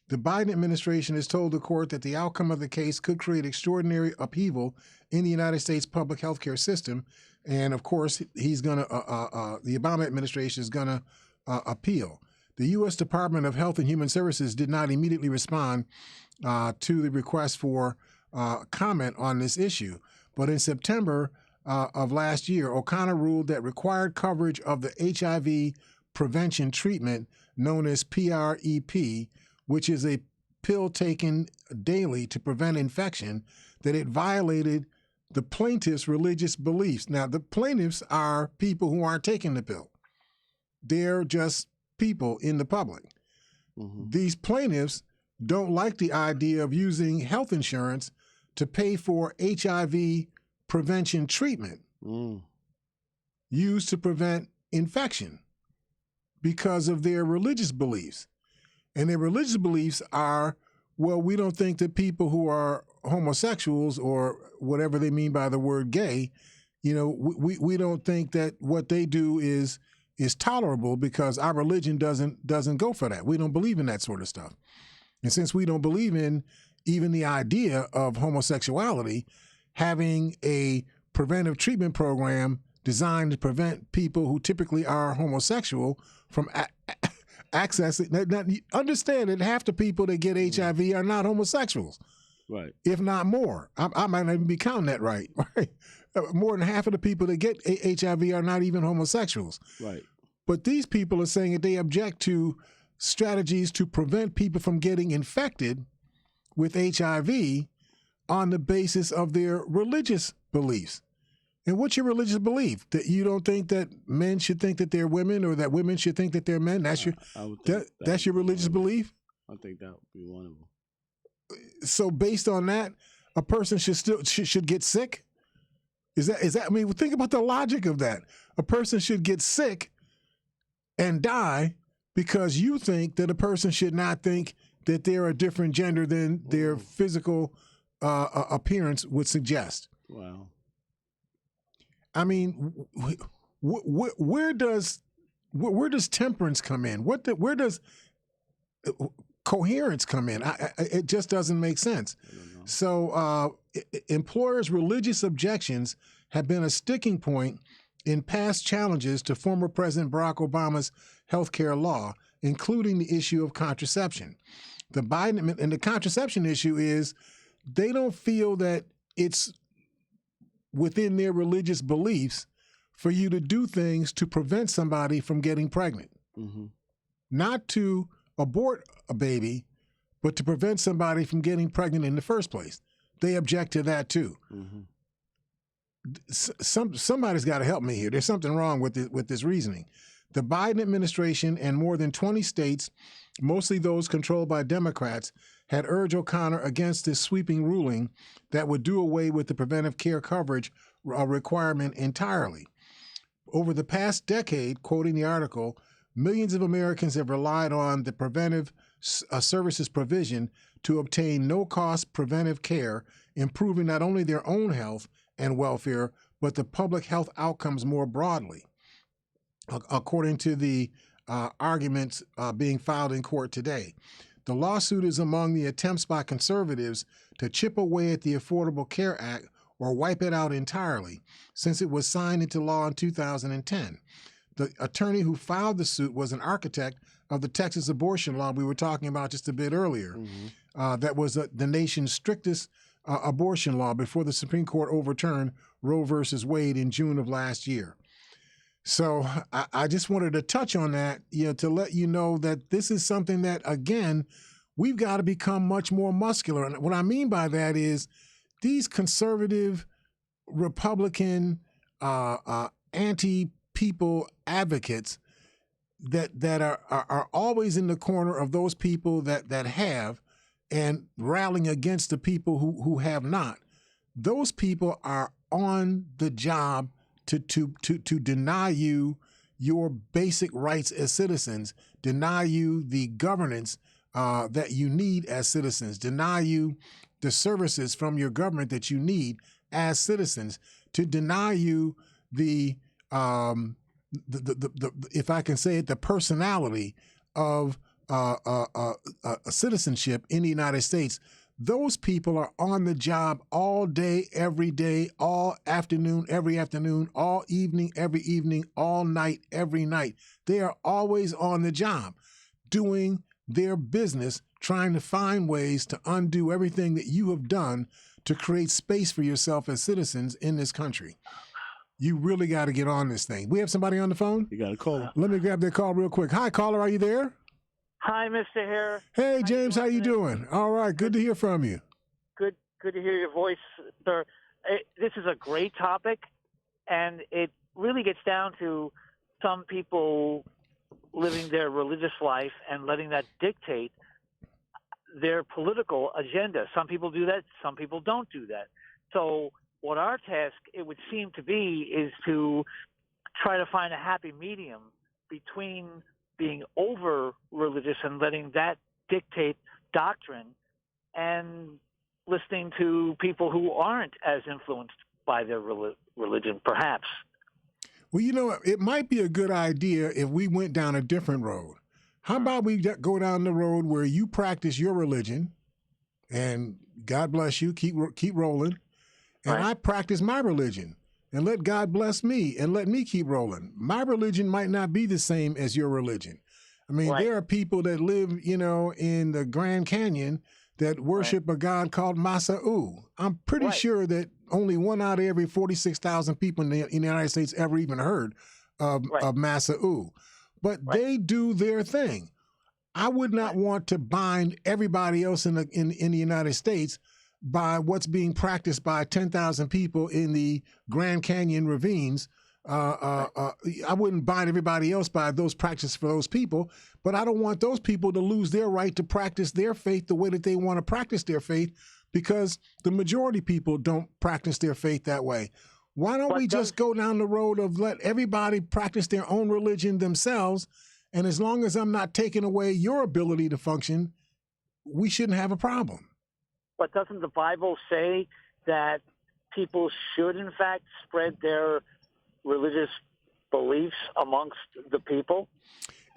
The Biden administration has told the court that the outcome of the case could create extraordinary upheaval in the United States public health care system. And of course, the Obama administration is going to appeal. The U.S. Department of Health and Human Services did not immediately respond to the request for comment on this issue. But in September of last year, O'Connor ruled that required coverage of the HIV prevention treatment known as PrEP, which is a pill taken daily to prevent infection, that it violated the plaintiff's religious beliefs. Now, the plaintiffs are people who aren't taking the pill. They're just people in the public. These plaintiffs don't like the idea of using health insurance to pay for HIV prevention treatment used to prevent infection because of their religious beliefs. And their religious beliefs are, well, we don't think that people who are homosexuals or whatever they mean by the word gay, we don't think that what they do is tolerable because our religion doesn't go for that. We don't believe in that sort of stuff. And since we don't believe in even the idea of homosexuality, having a preventive treatment program designed to prevent people who typically are homosexual from accessing. Understand that half the people that get HIV are not homosexuals, right? If not more. I might not even be counting that right. More than half of the people that get HIV are not even homosexuals, right? But these people are saying that they object to strategies to prevent people from getting infected with HIV on the basis of their religious beliefs. And what's your religious belief? That you don't think that men should think that they're women, or that women should think that they're men? That's that's your religious belief? I think that would be one of them. So based on that, a person should get sick? Is that? I mean, think about the logic of that. A person should get sick and die because you think that a person should not think that they're a different gender than their physical appearance would suggest. Wow. I mean, where does temperance come in? Where does coherence come in? It just doesn't make sense. So employers' religious objections have been a sticking point in past challenges to former President Barack Obama's health care law, including the issue of contraception. The Biden and the contraception issue is they don't feel that it's within their religious beliefs for you to do things to prevent somebody from getting pregnant. Not to abort a baby, but to prevent somebody from getting pregnant in the first place. They object to that too. Somebody's got to help me here. There's something wrong with this reasoning. The Biden administration and more than 20 states, mostly those controlled by Democrats, had urged O'Connor against this sweeping ruling that would do away with the preventive care coverage requirement entirely. Over the past decade, quoting the article, millions of Americans have relied on the preventive services provision to obtain no-cost preventive care, improving not only their own health and welfare, but the public health outcomes more broadly. According to the arguments being filed in court today. The lawsuit is among the attempts by conservatives to chip away at the Affordable Care Act or wipe it out entirely, since it was signed into law in 2010. The attorney who filed the suit was an architect of the Texas abortion law we were talking about just a bit earlier. That was the nation's strictest abortion law before the Supreme Court overturned Roe versus Wade in June of last year. So I just wanted to touch on that, to let you know that this is something that, again, we've got to become much more muscular. And what I mean by that is these conservative, Republican, anti-people advocates that are always in the corner of those people that have, and rallying against the people who have not. Those people are on the job to deny you your basic rights as citizens, deny you the governance that you need as citizens, deny you the services from your government that you need as citizens, to deny you the if I can say it, the personality of citizenship in the United States. Those people are on the job all day, every day, all afternoon, every afternoon, all evening, every evening, all night, every night. They are always on the job doing their business, trying to find ways to undo everything that you have done to create space for yourself as citizens in this country. You really got to get on this thing. We have somebody on the phone? You got a call. Let me grab that call real quick. Hi, caller, are you there? Hi, Mr. Hare. Hey, James, how you doing? All right, good to hear from you. Good to hear your voice, sir. This is a great topic, and it really gets down to some people living their religious life and letting that dictate their political agenda. Some people do that, some people don't do that. So what our task, it would seem to be, is to try to find a happy medium between being over religious and letting that dictate doctrine, and listening to people who aren't as influenced by their religion, perhaps. Well, you know, it might be a good idea if we went down a different road. How about we go down the road where you practice your religion, and God bless you, keep rolling, and right. I practice my religion. And let God bless me and let me keep rolling. My religion might not be the same as your religion. I mean, right. There are people that live, you know, in the Grand Canyon that worship a god called Masa'u. I'm pretty sure that only 1 out of every 46,000 people in the United States ever even heard of Masa'u. But they do their thing. I would not want to bind everybody else in the United States by what's being practiced by 10,000 people in the Grand Canyon ravines. I wouldn't bind everybody else by those practices for those people, but I don't want those people to lose their right to practice their faith the way that they want to practice their faith, because the majority of people don't practice their faith that way. Why don't we just go down the road of let everybody practice their own religion themselves, and as long as I'm not taking away your ability to function, we shouldn't have a problem. But doesn't the Bible say that people should, in fact, spread their religious beliefs amongst the people?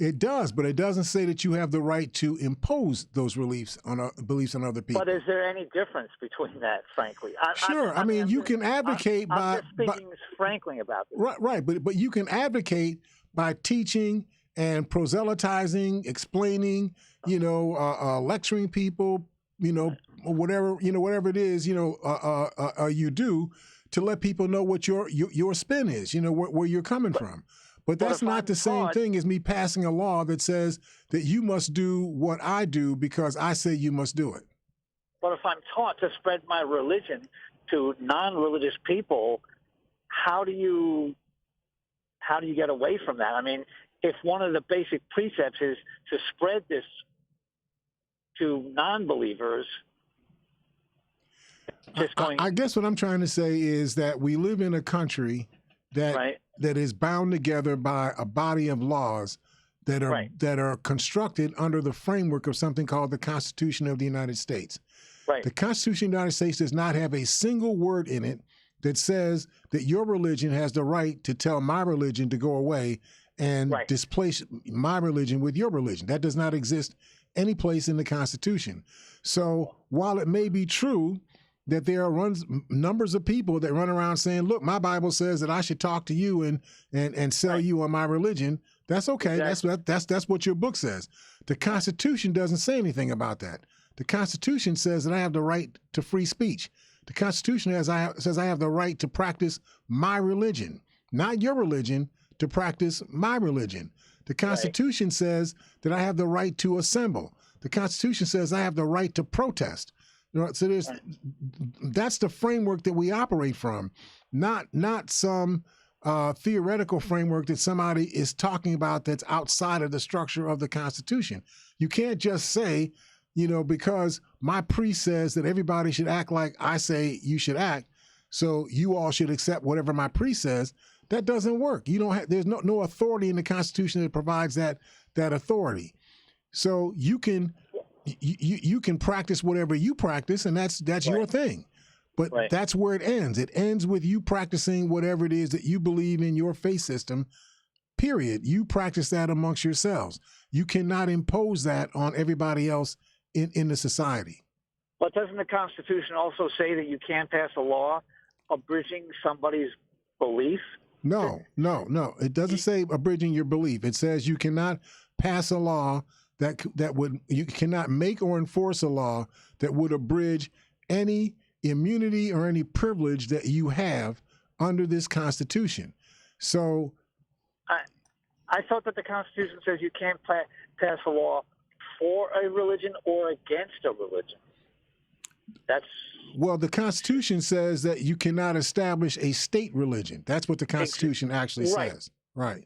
It does, but it doesn't say that you have the right to impose those beliefs on other people. But is there any difference between that, frankly? Sure. I mean, you can advocate by... I'm just speaking frankly about this. Right. But you can advocate by teaching and proselytizing, explaining, lecturing people, whatever it is, you do to let people know what your spin is, where you're coming from. But that's not the same thing as me passing a law that says that you must do what I do because I say you must do it. But if I'm taught to spread my religion to non-religious people, how do you get away from that? I mean, if one of the basic precepts is to spread this to non-believers, I guess what I'm trying to say is that we live in a country that is bound together by a body of laws that are constructed under the framework of something called the Constitution of the United States. The Constitution of the United States does not have a single word in it that says that your religion has the right to tell my religion to go away and displace my religion with your religion. That does not exist any place in the Constitution. So while it may be true that there are numbers of people that run around saying, look, my Bible says that I should talk to you and sell you on my religion, that's okay. Exactly. That's what your book says. The Constitution doesn't say anything about that. The Constitution says that I have the right to free speech. The Constitution says I have the right to practice my religion, not your religion, to practice my religion. The Constitution says that I have the right to assemble. The Constitution says I have the right to protest. So that's the framework that we operate from, not some theoretical framework that somebody is talking about that's outside of the structure of the Constitution. You can't just say because my priest says that everybody should act like I say you should act, so you all should accept whatever my priest says. That doesn't work. There's no authority in the Constitution that provides that authority. So you can practice whatever you practice, and that's your thing. But that's where it ends. It ends with you practicing whatever it is that you believe in your faith system, period. You practice that amongst yourselves. You cannot impose that on everybody else in the society. But doesn't the Constitution also say that you can't pass a law abridging somebody's belief? No. It doesn't say abridging your belief. It says you cannot pass a law you cannot make or enforce a law that would abridge any immunity or any privilege that you have under this Constitution. So I thought that the Constitution says you can't pass a law for a religion or against a religion. Well, the Constitution says that you cannot establish a state religion. That's what the Constitution actually says. Right.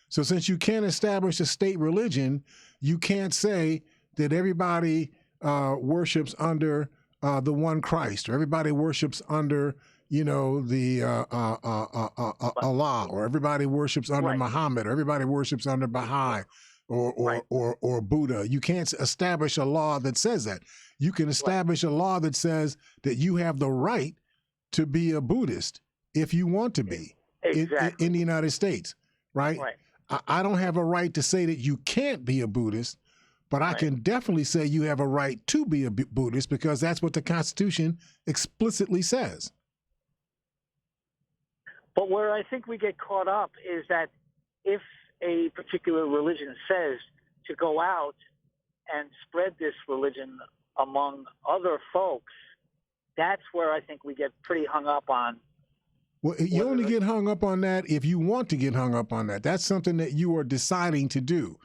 So since you can't establish a state religion, you can't say that everybody worships under the one Christ, or everybody worships under, the Allah, or everybody worships under Muhammad, or everybody worships under Baha'i, or Buddha. You can't establish a law that says that. You can establish a law that says that you have the right to be a Buddhist if you want to be in the United States, right? I don't have a right to say that you can't be a Buddhist, but I can definitely say you have a right to be a Buddhist, because that's what the Constitution explicitly says. But where I think we get caught up is that if a particular religion says to go out and spread this religion among other folks, that's where I think we get pretty hung up on. Well, you only get hung up on that if you want to get hung up on that. That's something that you are deciding to do.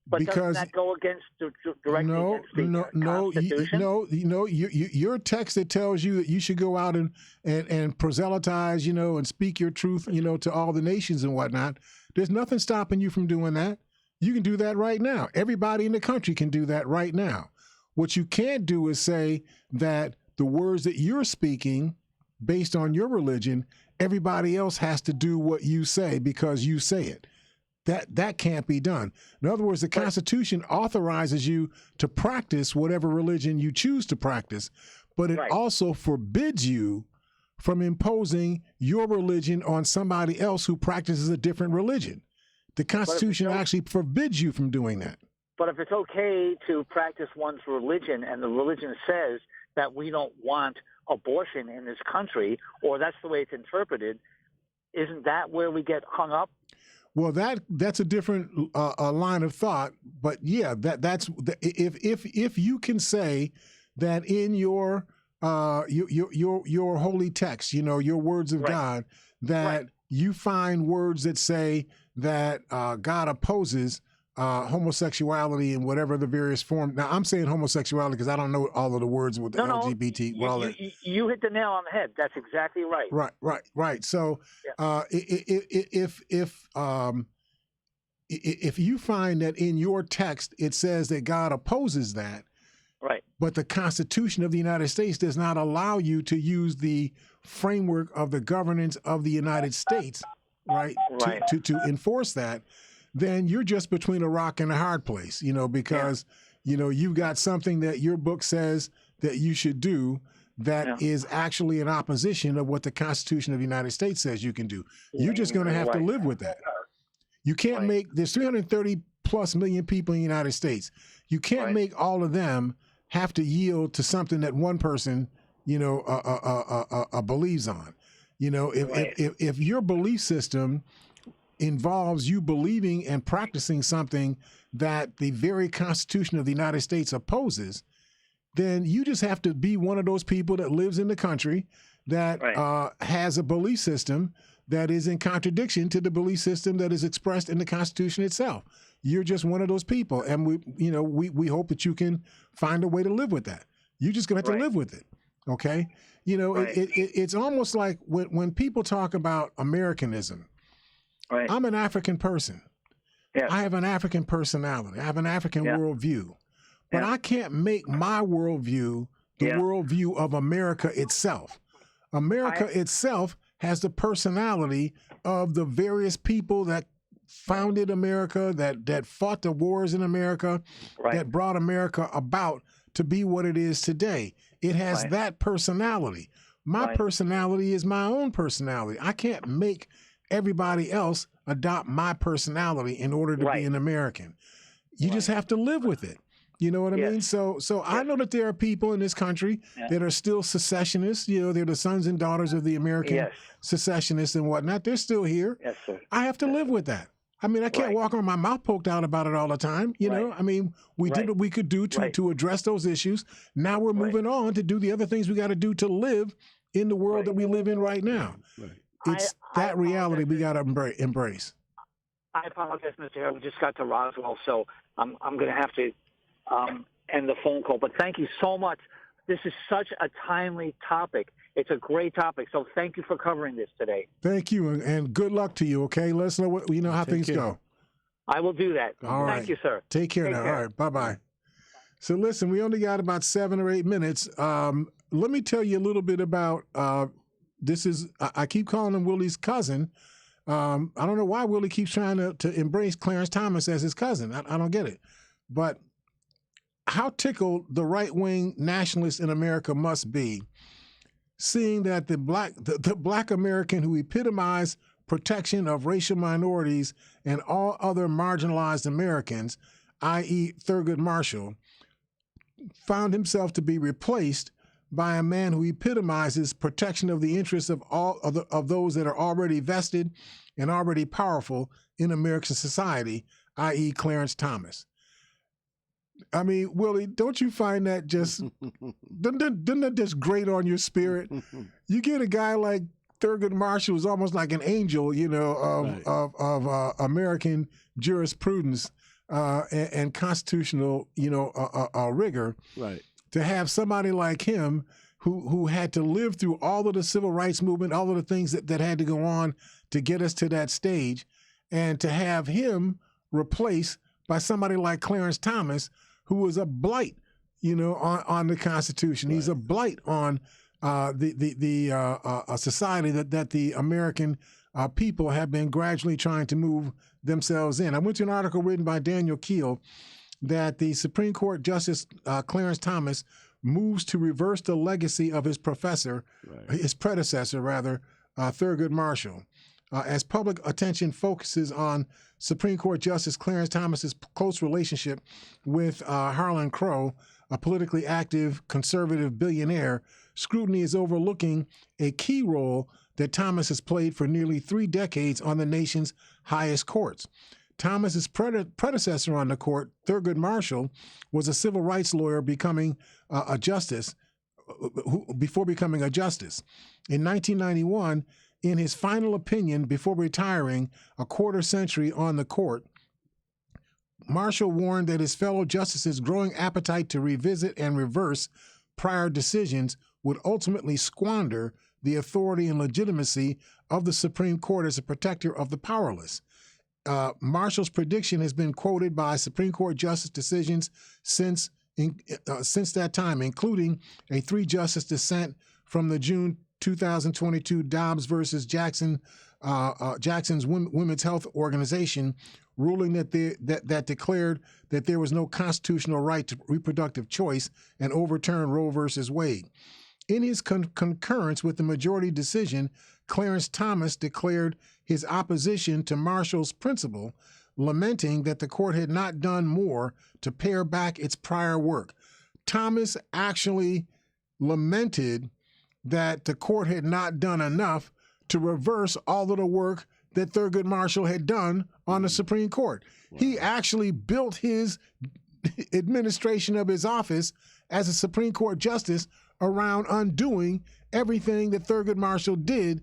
But doesn't that go against directly against the Constitution? Your text that tells you that you should go out and proselytize, and speak your truth, to all the nations and whatnot. There's nothing stopping you from doing that. You can do that right now. Everybody in the country can do that right now. What you can't do is say that the words that you're speaking based on your religion, everybody else has to do what you say because you say it. That can't be done. In other words, the Constitution authorizes you to practice whatever religion you choose to practice, but it also forbids you from imposing your religion on somebody else who practices a different religion. The Constitution actually forbids you from doing that. But if it's okay to practice one's religion, and the religion says that we don't want abortion in this country, or that's the way it's interpreted, isn't that where we get hung up? Well, that's a different line of thought, but yeah, that's if you can say that in your holy text, your words of God, that you find words that say that God opposes homosexuality in whatever the various form. Now, I'm saying homosexuality because I don't know all of the words with LGBT. You hit the nail on the head. That's exactly right. Right. So, if you find that in your text it says that God opposes that, but the Constitution of the United States does not allow you to use the framework of the governance of the United States, to enforce that, then you're just between a rock and a hard place, because, you've got something that your book says that you should do that is actually in opposition of what the Constitution of the United States says you can do. You're just going to have to live with that. You can't there's 330 plus million people in the United States. You can't make all of them have to yield to something that one person, believes on. If your belief system involves you believing and practicing something that the very Constitution of the United States opposes, then you just have to be one of those people that lives in the country that has a belief system that is in contradiction to the belief system that is expressed in the Constitution itself. You're just one of those people, and we hope that you can find a way to live with that. You're just going to have to live with it, okay? It's almost like when people talk about Americanism. I'm an African person. I have an African personality. I have an African worldview. but I can't make my worldview the worldview of America itself. America itself has the personality of the various people that founded America, that fought the wars in America, that brought America about to be what it is today. It has that personality. My personality is my own personality. I can't make everybody else adopt my personality in order to be an American. You just have to live with it. You know what I mean? So I know that there are people in this country that are still secessionists. You know, they're the sons and daughters of the American secessionists and whatnot. They're still here. Yes, sir. I have to live with that. I mean, I can't walk around with my mouth poked out about it all the time. You know, I mean, we did what we could do to address those issues. Now we're moving on to do the other things we got to do to live in the world that we live in right now. It's that reality we got to embrace. I apologize, Mr. Hare. We just got to Roswell, so I'm going to have to end the phone call. But thank you so much. This is such a timely topic. It's a great topic. So thank you for covering this today. Thank you, and good luck to you, okay? Let us know how things go. I will do that. All right. Thank you, sir. Take care now. All right, bye-bye. So listen, we only got about 7 or 8 minutes. Let me tell you a little bit about I keep calling him Willie's cousin. I don't know why Willie keeps trying to embrace Clarence Thomas as his cousin. I don't get it. But how tickled the right-wing nationalists in America must be, seeing that the black American who epitomized protection of racial minorities and all other marginalized Americans, i.e. Thurgood Marshall, found himself to be replaced by a man who epitomizes protection of the interests of all of those that are already vested and already powerful in American society, i.e. Clarence Thomas. I mean, Willie, don't you find that just doesn't that just grate on your spirit? You get a guy like Thurgood Marshall, who's almost like an angel, you know, of American jurisprudence and constitutional, you know, rigor. Right. To have somebody like him who had to live through all of the civil rights movement, all of the things that had to go on to get us to that stage, and to have him replaced by somebody like Clarence Thomas, who was a blight, you know, on the Constitution. Right. He's a blight on a society that the American people have been gradually trying to move themselves in. I went to an article written by Daniel Keel that the Supreme Court Justice Clarence Thomas moves to reverse the legacy of his predecessor, Thurgood Marshall. As public attention focuses on Supreme Court Justice Clarence Thomas's close relationship with Harlan Crow, a politically active conservative billionaire, scrutiny is overlooking a key role that Thomas has played for nearly 3 decades on the nation's highest courts. Thomas's predecessor on the court, Thurgood Marshall, was a civil rights lawyer before becoming a justice. In 1991, in his final opinion before retiring a quarter century on the court, Marshall warned that his fellow justices' growing appetite to revisit and reverse prior decisions would ultimately squander the authority and legitimacy of the Supreme Court as a protector of the powerless. Marshall's prediction has been quoted by Supreme Court justice decisions since that time, including a 3-justice dissent from the June 2022 Dobbs versus Jackson's Women's Health Organization ruling that declared that there was no constitutional right to reproductive choice and overturned Roe versus Wade. In his concurrence with the majority decision, Clarence Thomas declared his opposition to Marshall's principle, lamenting that the court had not done more to pare back its prior work. Thomas actually lamented that the court had not done enough to reverse all of the work that Thurgood Marshall had done on the Supreme Court. Wow. He actually built his administration of his office as a Supreme Court justice around undoing everything that Thurgood Marshall did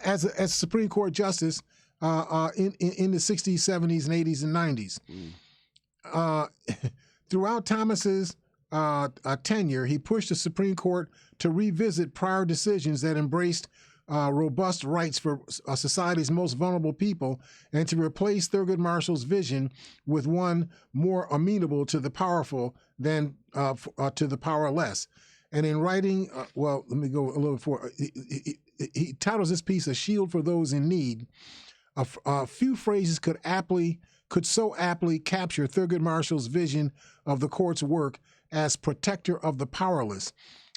as a Supreme Court justice in the 60s, 70s, and 80s, and 90s. Throughout Thomas's tenure, he pushed the Supreme Court to revisit prior decisions that embraced robust rights for society's most vulnerable people, and to replace Thurgood Marshall's vision with one more amenable to the powerful than to the powerless. And in writing, let me go a little before. He titles this piece "A Shield for Those in Need." A few phrases could so aptly capture Thurgood Marshall's vision of the court's work as protector of the powerless,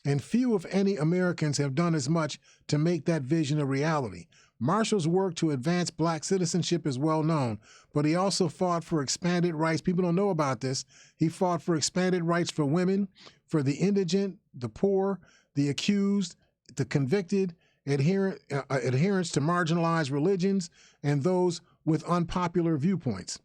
and few, if any, Americans have done as much to make that vision a reality. Marshall's work to advance black citizenship is well known, but he also fought for expanded rights. People don't know about this. He fought for expanded rights for women, for the indigent, the poor, the accused, the convicted, adherents to marginalized religions, and those with unpopular viewpoints.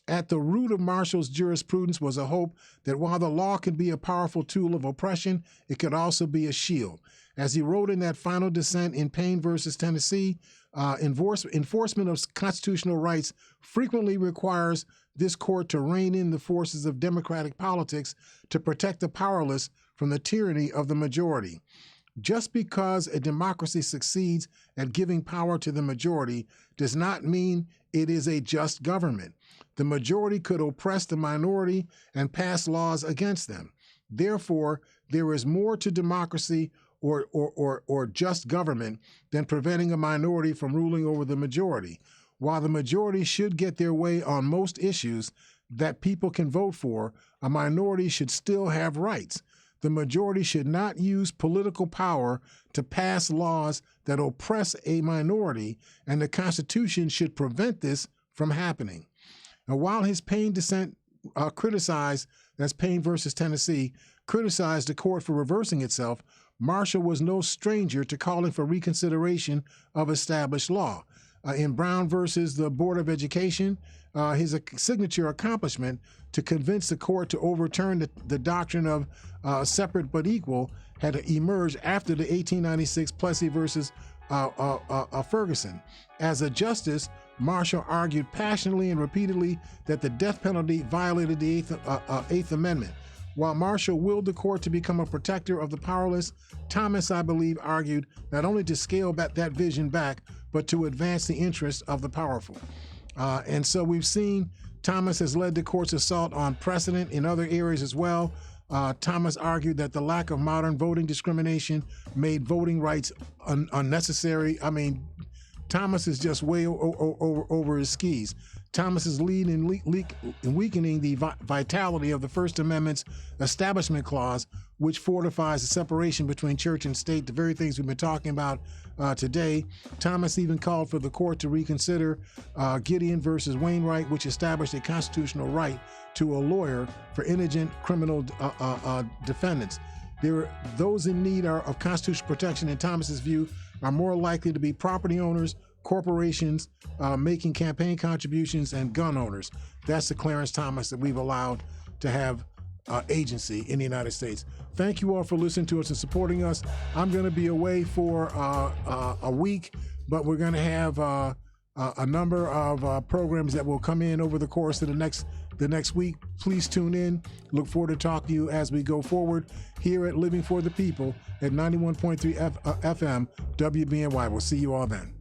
At the root of Marshall's jurisprudence was a hope that while the law could be a powerful tool of oppression, it could also be a shield. As he wrote in that final dissent in Payne versus Tennessee, enforcement of constitutional rights frequently requires this court to rein in the forces of democratic politics to protect the powerless from the tyranny of the majority. Just because a democracy succeeds at giving power to the majority does not mean it is a just government. The majority could oppress the minority and pass laws against them. Therefore, there is more to democracy or just government than preventing a minority from ruling over the majority. While the majority should get their way on most issues that people can vote for, a minority should still have rights. The majority should not use political power to pass laws that oppress a minority, and the Constitution should prevent this from happening. Now, while his Payne dissent criticized, that's Payne versus Tennessee, criticized the court for reversing itself, Marshall was no stranger to calling for reconsideration of established law. In Brown versus the Board of Education, his signature accomplishment to convince the court to overturn the doctrine of separate but equal had emerged after the 1896 Plessy versus Ferguson. As a justice, Marshall argued passionately and repeatedly that the death penalty violated the Eighth Amendment. While Marshall willed the court to become a protector of the powerless, Thomas, I believe, argued not only to scale back that vision back, but to advance the interests of the powerful. And so we've seen Thomas has led the court's assault on precedent in other areas as well. Thomas argued that the lack of modern voting discrimination made voting rights unnecessary. I mean, Thomas is just way over his skis. Thomas's lead in weakening the vitality of the First Amendment's Establishment Clause, which fortifies the separation between church and state, the very things we've been talking about today. Thomas even called for the court to reconsider Gideon versus Wainwright, which established a constitutional right to a lawyer for indigent criminal defendants. Those in need of constitutional protection, in Thomas's view, are more likely to be property owners, corporations making campaign contributions, and gun owners. That's the Clarence Thomas that we've allowed to have agency in the United States. Thank you all for listening to us and supporting us. I'm going to be away for a week, but we're going to have a number of programs that will come in over the course of the next week. Please tune in. Look forward to talking to you as we go forward here at Living for the People at 91.3 FM WBNY. We'll see you all then.